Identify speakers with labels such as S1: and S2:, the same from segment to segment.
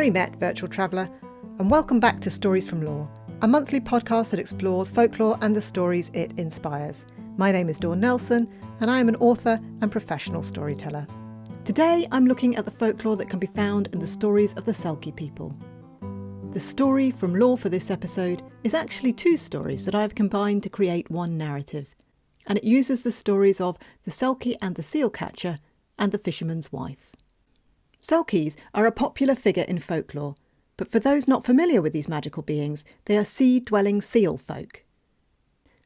S1: Merry met, virtual traveller, and welcome back to Stories from Lore, a monthly podcast that explores folklore and the stories it inspires. My name is Dawn Nelson, and I am an author and professional storyteller. Today I'm looking at the folklore that can be found in the stories of the Selkie people. The story from Lore for this episode is actually two stories that I have combined to create one narrative, and it uses the stories of the Selkie and the seal catcher and the fisherman's wife. Selkies are a popular figure in folklore, but for those not familiar with these magical beings, they are sea-dwelling seal folk.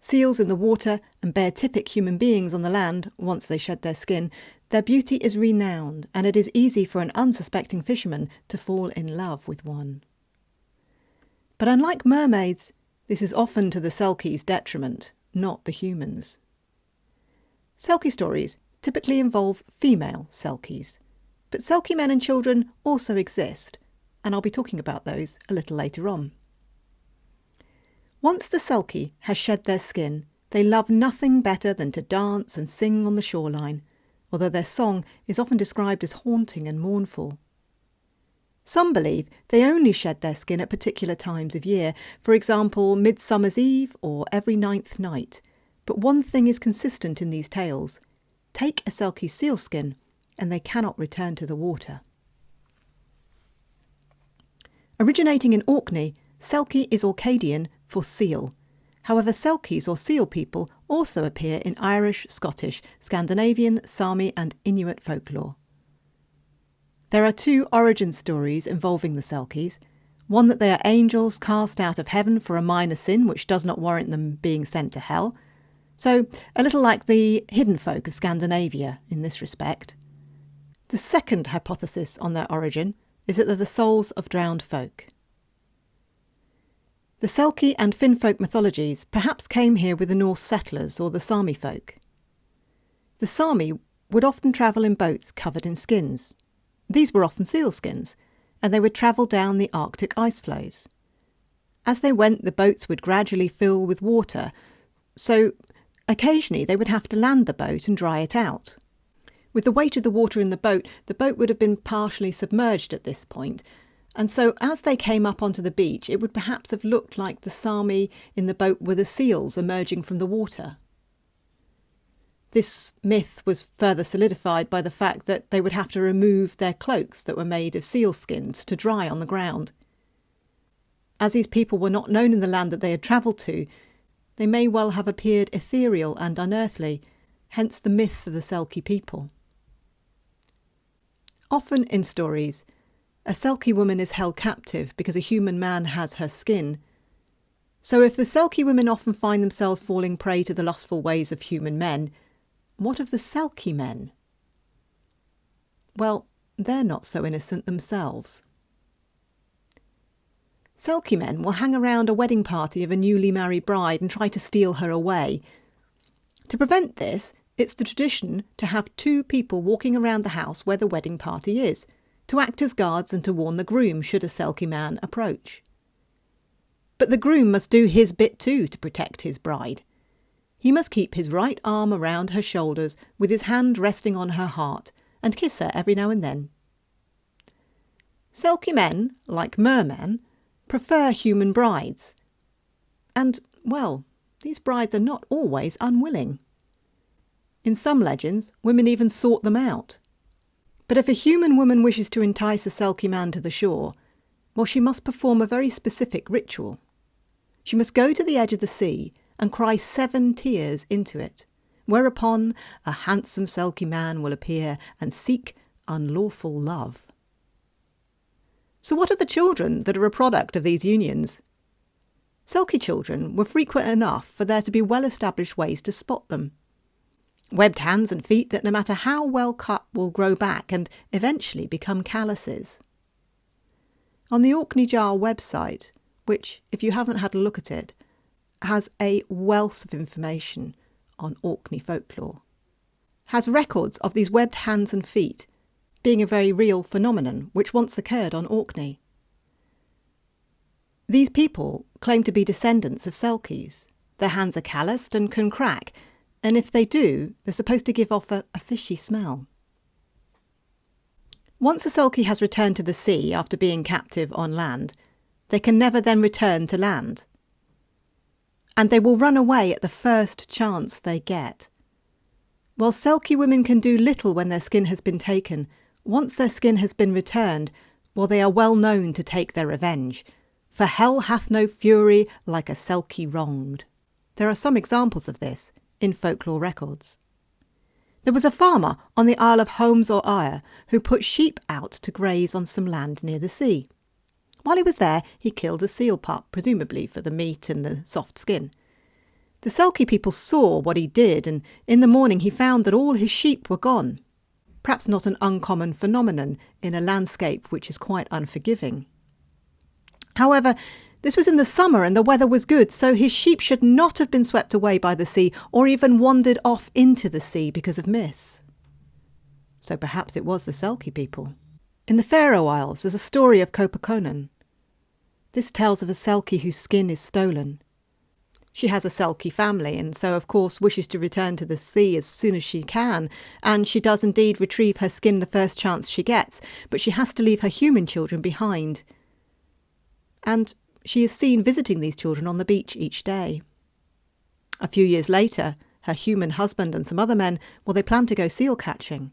S1: Seals in the water and beatific human beings on the land, once they shed their skin, their beauty is renowned, and it is easy for an unsuspecting fisherman to fall in love with one. But unlike mermaids, this is often to the Selkies' detriment, not the humans. Selkie stories typically involve female Selkies, but Selkie men and children also exist, and I'll be talking about those a little later on. Once the Selkie has shed their skin, they love nothing better than to dance and sing on the shoreline, although their song is often described as haunting and mournful. Some believe they only shed their skin at particular times of year, for example, Midsummer's Eve or every 9th night. But one thing is consistent in these tales. Take a Selkie seal skin, and they cannot return to the water. Originating in Orkney, Selkie is Orcadian for seal. However, Selkies or seal people also appear in Irish, Scottish, Scandinavian, Sami and Inuit folklore. There are two origin stories involving the Selkies, one that they are angels cast out of heaven for a minor sin which does not warrant them being sent to hell, so a little like the hidden folk of Scandinavia in this respect. The second hypothesis on their origin is that they're the souls of drowned folk. The Selkie and Finn folk mythologies perhaps came here with the Norse settlers or the Sami folk. The Sami would often travel in boats covered in skins. These were often seal skins, and they would travel down the Arctic ice floes. As they went, the boats would gradually fill with water, so occasionally they would have to land the boat and dry it out. With the weight of the water in the boat would have been partially submerged at this point, and so as they came up onto the beach, it would perhaps have looked like the Sami in the boat were the seals emerging from the water. This myth was further solidified by the fact that they would have to remove their cloaks that were made of seal skins to dry on the ground. As these people were not known in the land that they had travelled to, they may well have appeared ethereal and unearthly, hence the myth of the Selkie people. Often in stories, a Selkie woman is held captive because a human man has her skin. So if the Selkie women often find themselves falling prey to the lustful ways of human men, what of the Selkie men? Well, they're not so innocent themselves. Selkie men will hang around a wedding party of a newly married bride and try to steal her away. To prevent this, it's the tradition to have two people walking around the house where the wedding party is, to act as guards and to warn the groom should a Selkie man approach. But the groom must do his bit too to protect his bride. He must keep his right arm around her shoulders with his hand resting on her heart and kiss her every now and then. Selkie men, like mermen, prefer human brides. And, well, these brides are not always unwilling. In some legends, women even sought them out. But if a human woman wishes to entice a Selkie man to the shore, well, she must perform a very specific ritual. She must go to the edge of the sea and cry 7 tears into it, whereupon a handsome Selkie man will appear and seek unlawful love. So what of the children that are a product of these unions? Selkie children were frequent enough for there to be well-established ways to spot them. Webbed hands and feet that no matter how well cut will grow back and eventually become calluses. On the Orkney Jar website, which, if you haven't had a look at it, has a wealth of information on Orkney folklore, has records of these webbed hands and feet being a very real phenomenon which once occurred on Orkney. These people claim to be descendants of Selkies. Their hands are calloused and can crack, and if they do, they're supposed to give off a fishy smell. Once a Selkie has returned to the sea after being captive on land, they can never then return to land. And they will run away at the first chance they get. While Selkie women can do little when their skin has been taken, once their skin has been returned, well, they are well known to take their revenge. For hell hath no fury like a Selkie wronged. There are some examples of this in folklore records. There was a farmer on the Isle of Holmes or Eyre who put sheep out to graze on some land near the sea. While he was there, he killed a seal pup, presumably for the meat and the soft skin. The Selkie people saw what he did, and in the morning he found that all his sheep were gone. Perhaps not an uncommon phenomenon in a landscape which is quite unforgiving. However, this was in the summer and the weather was good, so his sheep should not have been swept away by the sea or even wandered off into the sea because of mists. So perhaps it was the Selkie people. In the Faroe Isles there's a story of Copaconan. This tells of a Selkie whose skin is stolen. She has a Selkie family and so of course wishes to return to the sea as soon as she can, and she does indeed retrieve her skin the first chance she gets, but she has to leave her human children behind. And she is seen visiting these children on the beach each day. A few years later, her human husband and some other men, well, they plan to go seal catching.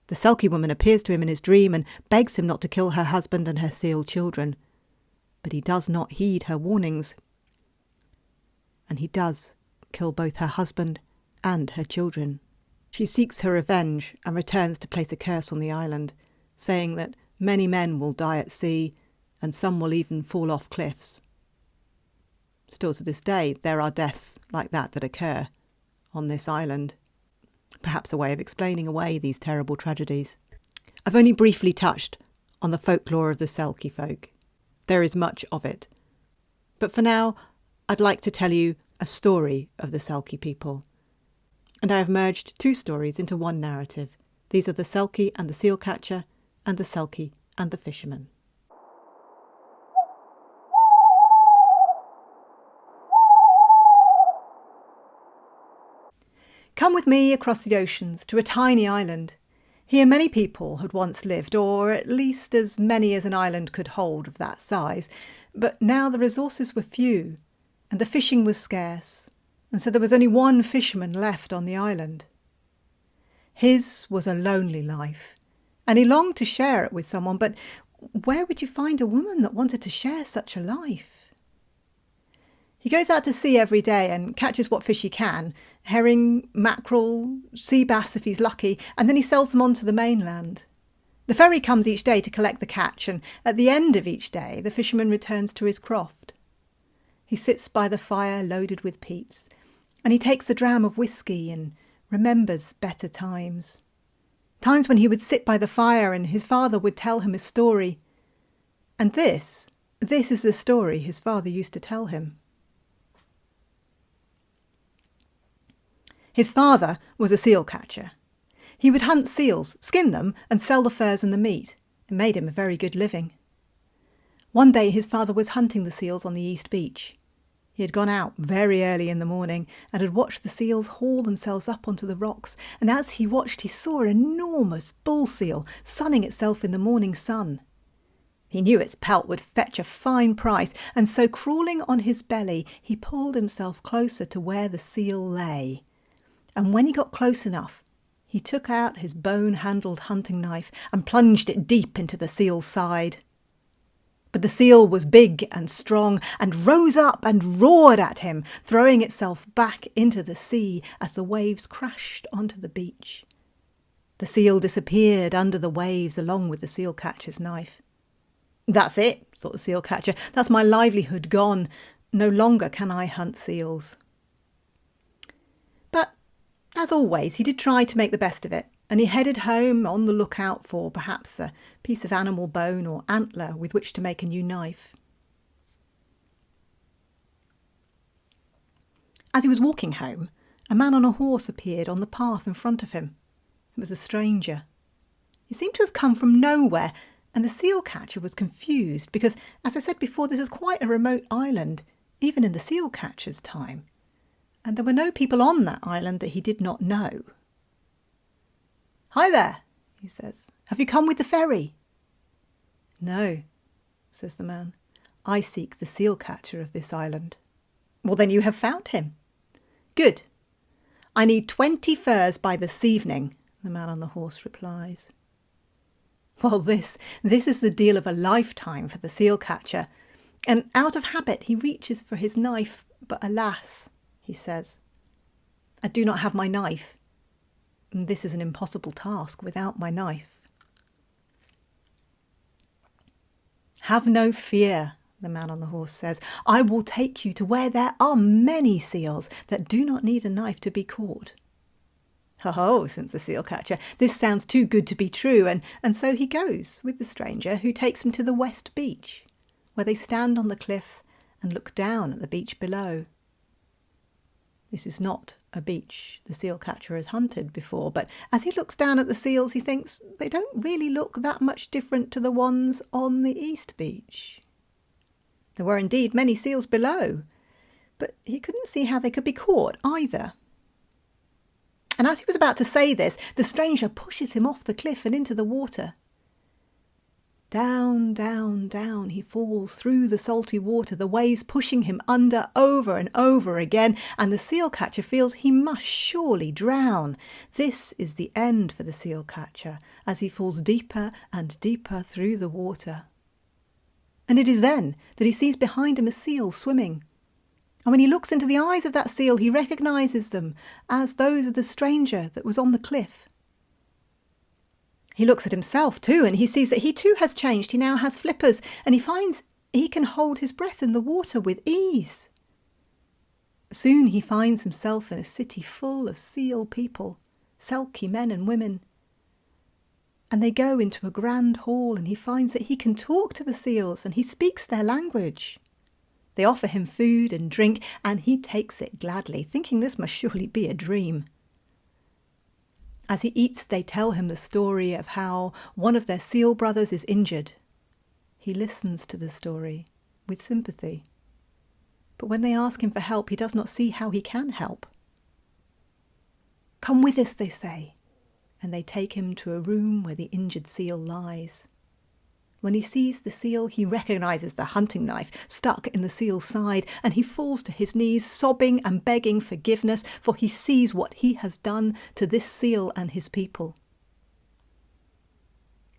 S1: The Selkie woman appears to him in his dream and begs him not to kill her husband and her seal children. But he does not heed her warnings. And he does kill both her husband and her children. She seeks her revenge and returns to place a curse on the island, saying that many men will die at sea and some will even fall off cliffs. Still to this day, there are deaths like that occur on this island. Perhaps a way of explaining away these terrible tragedies. I've only briefly touched on the folklore of the Selkie folk. There is much of it. But for now, I'd like to tell you a story of the Selkie people. And I have merged two stories into one narrative. These are the Selkie and the seal catcher, and the Selkie and the fisherman. Come with me across the oceans to a tiny island. Here many people had once lived, or at least as many as an island could hold of that size. But now the resources were few, and the fishing was scarce, and so there was only one fisherman left on the island. His was a lonely life, and he longed to share it with someone, but where would you find a woman that wanted to share such a life? He goes out to sea every day and catches what fish he can, herring, mackerel, sea bass if he's lucky, and then he sells them on to the mainland. The ferry comes each day to collect the catch, and at the end of each day the fisherman returns to his croft. He sits by the fire loaded with peats, and he takes a dram of whisky and remembers better times. Times when he would sit by the fire and his father would tell him a story. And this is the story his father used to tell him. His father was a seal catcher. He would hunt seals, skin them, and sell the furs and the meat. It made him a very good living. One day his father was hunting the seals on the East Beach. He had gone out very early in the morning and had watched the seals haul themselves up onto the rocks, and as he watched he saw an enormous bull seal sunning itself in the morning sun. He knew its pelt would fetch a fine price, and so crawling on his belly he pulled himself closer to where the seal lay. And when he got close enough, he took out his bone-handled hunting knife and plunged it deep into the seal's side. But the seal was big and strong and rose up and roared at him, throwing itself back into the sea as the waves crashed onto the beach. The seal disappeared under the waves along with the seal catcher's knife. "That's it," thought the seal catcher. "That's my livelihood gone. No longer can I hunt seals." But as always, he did try to make the best of it, and he headed home on the lookout for perhaps a piece of animal bone or antler with which to make a new knife. As he was walking home, a man on a horse appeared on the path in front of him. It was a stranger. He seemed to have come from nowhere, and the seal catcher was confused because, as I said before, this was quite a remote island, even in the seal catcher's time. And there were no people on that island that he did not know. "Hi there," he says. Have you come with the ferry?" "No," says the man. "I seek the seal catcher of this island." "Well, then you have found him." "Good. I need 20 furs by this evening," the man on the horse replies. Well, this is the deal of a lifetime for the seal catcher, and out of habit he reaches for his knife, but alas, he says, "I do not have my knife. This is an impossible task without my knife." "Have no fear," the man on the horse says. "I will take you to where there are many seals that do not need a knife to be caught." "Oh," says the seal catcher, "this sounds too good to be true," and so he goes with the stranger, who takes him to the west beach, where they stand on the cliff and look down at the beach below. This is not a beach the seal catcher has hunted before, but as he looks down at the seals, he thinks they don't really look that much different to the ones on the east beach. There were indeed many seals below, but he couldn't see how they could be caught either. And as he was about to say this, the stranger pushes him off the cliff and into the water. Down, down, down he falls through the salty water, the waves pushing him under over and over again, and the seal catcher feels he must surely drown. This is the end for the seal catcher as he falls deeper and deeper through the water. And it is then that he sees behind him a seal swimming. And when he looks into the eyes of that seal, he recognises them as those of the stranger that was on the cliff. He looks at himself too, and he sees that he too has changed. He now has flippers, and he finds he can hold his breath in the water with ease. Soon he finds himself in a city full of seal people, Selkie men and women. And they go into a grand hall, and he finds that he can talk to the seals, and he speaks their language. They offer him food and drink, and he takes it gladly, thinking this must surely be a dream. As he eats, they tell him the story of how one of their seal brothers is injured. He listens to the story with sympathy. But when they ask him for help, he does not see how he can help. "Come with us," they say, and they take him to a room where the injured seal lies. When he sees the seal, he recognises the hunting knife stuck in the seal's side, and he falls to his knees, sobbing and begging forgiveness, for he sees what he has done to this seal and his people.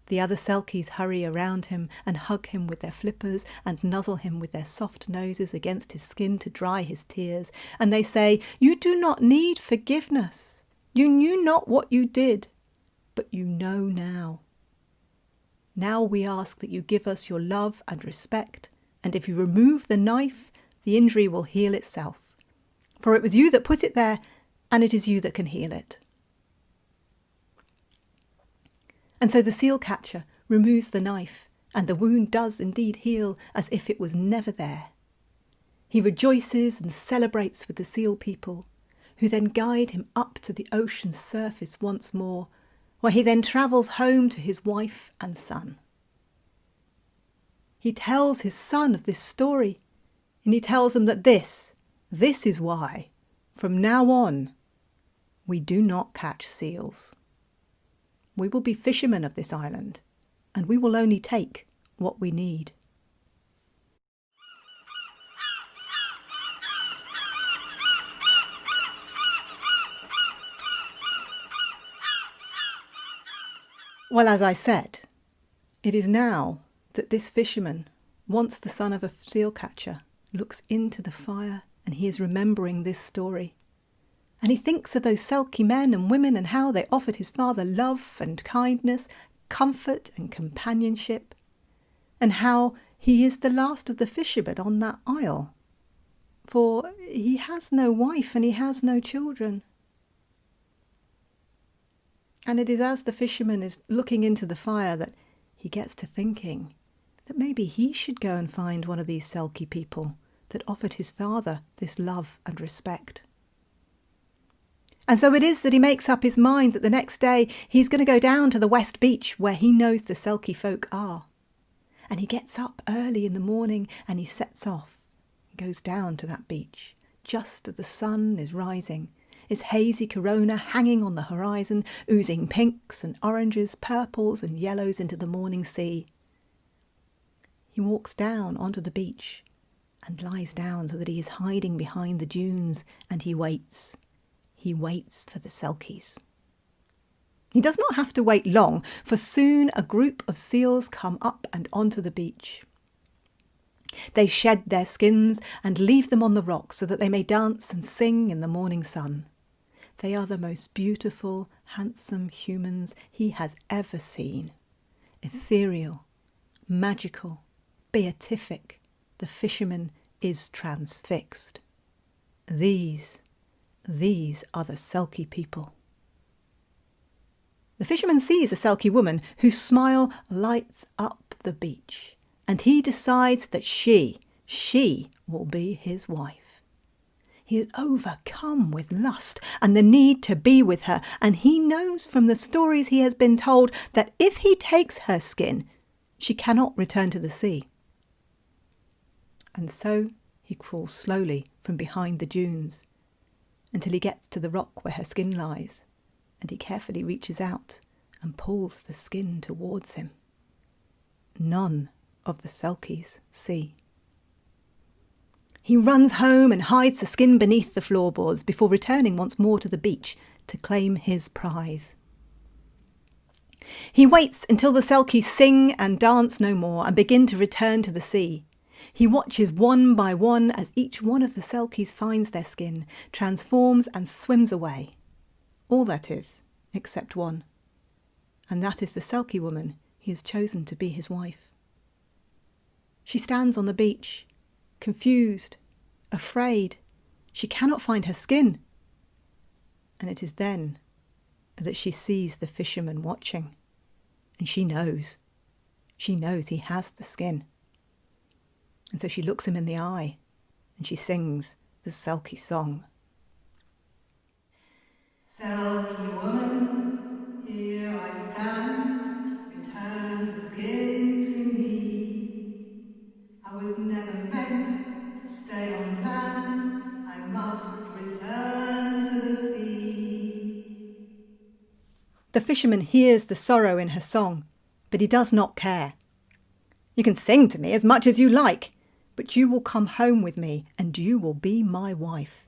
S1: The other Selkies hurry around him and hug him with their flippers and nuzzle him with their soft noses against his skin to dry his tears, and they say, "You do not need forgiveness. You knew not what you did, but you know now. Now we ask that you give us your love and respect, and if you remove the knife, the injury will heal itself. For it was you that put it there, and it is you that can heal it." And so the seal catcher removes the knife, and the wound does indeed heal as if it was never there. He rejoices and celebrates with the seal people, who then guide him up to the ocean's surface once more, where he then travels home to his wife and son. He tells his son of this story, and he tells him that this is why, from now on, we do not catch seals. We will be fishermen of this island, and we will only take what we need. Well, as I said, it is now that this fisherman, once the son of a seal catcher, looks into the fire and he is remembering this story. And he thinks of those Selkie men and women and how they offered his father love and kindness, comfort and companionship, and how he is the last of the fishermen on that isle. For he has no wife and he has no children. And it is as the fisherman is looking into the fire that he gets to thinking that maybe he should go and find one of these Selkie people that offered his father this love and respect. And so it is that he makes up his mind that the next day he's going to go down to the west beach where he knows the Selkie folk are. And he gets up early in the morning and he sets off and goes down to that beach just as the sun is rising. his hazy corona hanging on the horizon, oozing pinks and oranges, purples and yellows into the morning sea. He walks down onto the beach and lies down so that he is hiding behind the dunes, and he waits. He waits for the Selkies. He does not have to wait long, for soon a group of seals come up and onto the beach. They shed their skins and leave them on the rocks so that they may dance and sing in the morning sun. They are the most beautiful, handsome humans he has ever seen. Ethereal, magical, beatific, the fisherman is transfixed. These are the Selkie people. The fisherman sees a Selkie woman whose smile lights up the beach, and he decides that she will be his wife. He is overcome with lust and the need to be with her, and he knows from the stories he has been told that if he takes her skin, she cannot return to the sea. And so he crawls slowly from behind the dunes until he gets to the rock where her skin lies, and he carefully reaches out and pulls the skin towards him. None of the Selkies see. He runs home and hides the skin beneath the floorboards before returning once more to the beach to claim his prize. He waits until the Selkies sing and dance no more and begin to return to the sea. He watches one by one as each one of the Selkies finds their skin, transforms and swims away. All that is, except one. And that is the Selkie woman he has chosen to be his wife. She stands on the beach, confused, afraid. She cannot find her skin. And it is then that she sees the fisherman watching. And she knows he has the skin. And so she looks him in the eye and she sings the Selkie song. Selkie woman, here I stand, return the skin to me. I was never meant to stay on land, I must return to the sea. The fisherman hears the sorrow in her song, but he does not care. You can sing to me as much as you like, but you will come home with me and you will be my wife.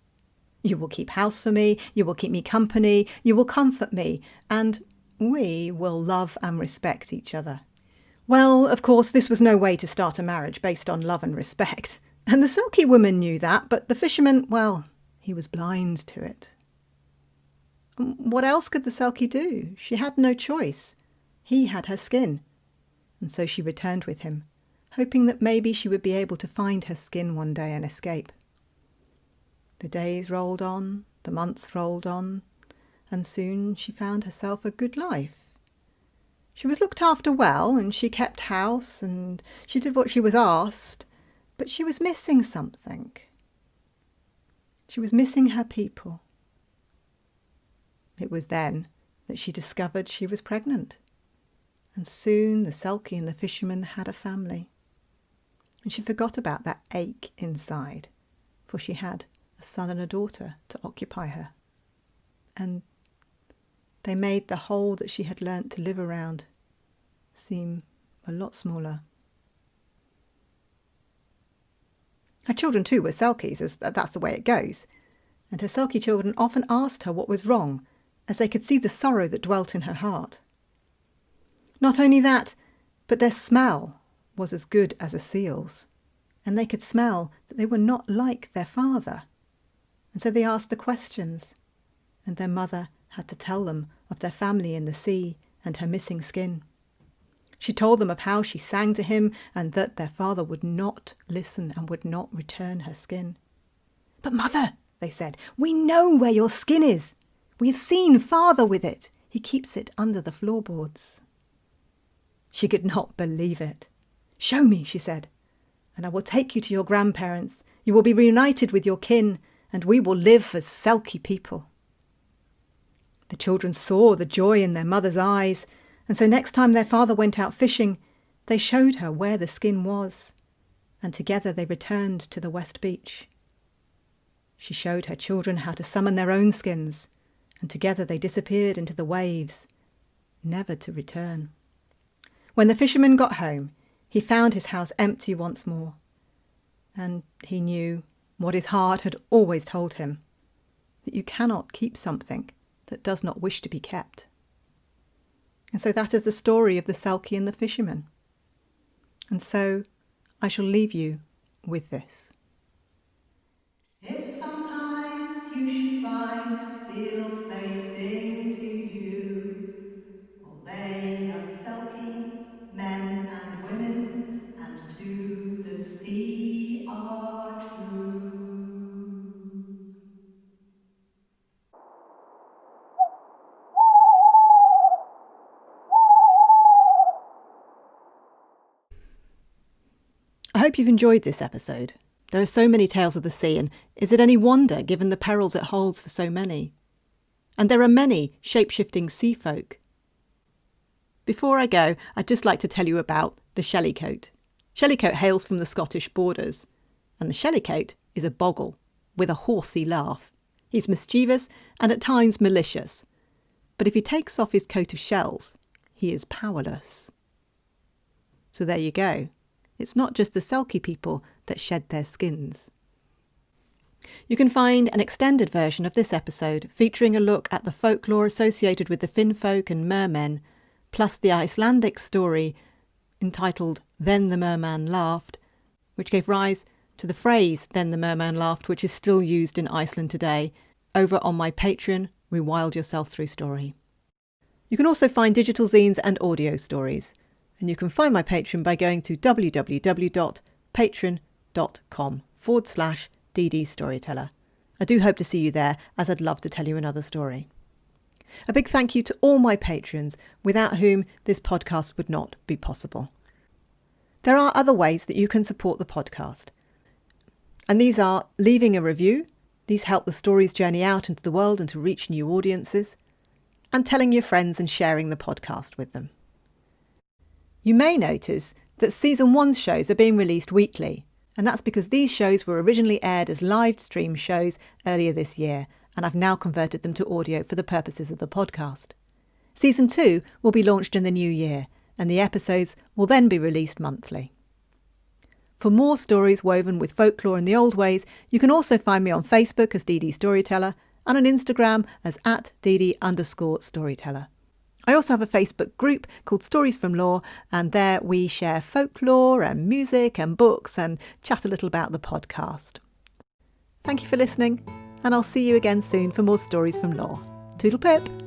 S1: You will keep house for me, you will keep me company, you will comfort me, and we will love and respect each other. Well, of course, this was no way to start a marriage based on love and respect. And the Selkie woman knew that, but the fisherman, well, he was blind to it. What else could the Selkie do? She had no choice. He had her skin. And so she returned with him, hoping that maybe she would be able to find her skin one day and escape. The days rolled on, the months rolled on, and soon she found herself a good life. She was looked after well, and she kept house, and she did what she was asked, but she was missing something. She was missing her people. It was then that she discovered she was pregnant, and soon the Selkie and the fisherman had a family. And she forgot about that ache inside, for she had a son and a daughter to occupy her. And they made the hole that she had learnt to live around seem a lot smaller. Her children too were Selkies, as that's the way it goes, and her Selkie children often asked her what was wrong, as they could see the sorrow that dwelt in her heart. Not only that, but their smell was as good as a seal's, and they could smell that they were not like their father. And so they asked the questions, and their mother had to tell them of their family in the sea and her missing skin. She told them of how she sang to him and that their father would not listen and would not return her skin. "But mother," they said, "we know where your skin is. We have seen father with it. He keeps it under the floorboards." She could not believe it. "Show me," she said, "and I will take you to your grandparents. You will be reunited with your kin, and we will live as Selkie people." The children saw the joy in their mother's eyes, and so next time their father went out fishing, they showed her where the skin was, and together they returned to the West Beach. She showed her children how to summon their own skins, and together they disappeared into the waves, never to return. When the fisherman got home, he found his house empty once more, and he knew what his heart had always told him, that you cannot keep something that does not wish to be kept. And so that is the story of the Selkie and the fisherman. And so I shall leave you with this. If sometimes you should find seals they sing to you, well, they are Selkie men and women, and to the sea are true. I hope you've enjoyed this episode. There are so many tales of the sea, and is it any wonder given the perils it holds for so many? And there are many shape-shifting sea folk. Before I go, I'd just like to tell you about the shellycoat. Shellycoat hails from the Scottish borders, and the shellycoat is a bogle with a horsey laugh. He's mischievous and at times malicious, but if he takes off his coat of shells, he is powerless. So there you go. It's not just the Selkie people that shed their skins. You can find an extended version of this episode featuring a look at the folklore associated with the Finn folk and mermen, plus the Icelandic story entitled Then the Merman Laughed, which gave rise to the phrase Then the Merman Laughed, which is still used in Iceland today, over on my Patreon, Rewild Yourself Through Story. You can also find digital zines and audio stories, and you can find my Patreon by going to www.patreon.com/DD Storyteller. I do hope to see you there, as I'd love to tell you another story. A big thank you to all my patrons, without whom this podcast would not be possible. There are other ways that you can support the podcast, and these are leaving a review. These help the story's journey out into the world and to reach new audiences, and telling your friends and sharing the podcast with them. You may notice that Season 1's shows are being released weekly, and that's because these shows were originally aired as live stream shows earlier this year, and I've now converted them to audio for the purposes of the podcast. Season 2 will be launched in the new year, and the episodes will then be released monthly. For more stories woven with folklore in the old ways, you can also find me on Facebook as DD Storyteller and on Instagram as @DD_Storyteller. I also have a Facebook group called Stories from Lore, and there we share folklore and music and books and chat a little about the podcast. Thank you for listening, and I'll see you again soon for more Stories from Lore. Toodle pip!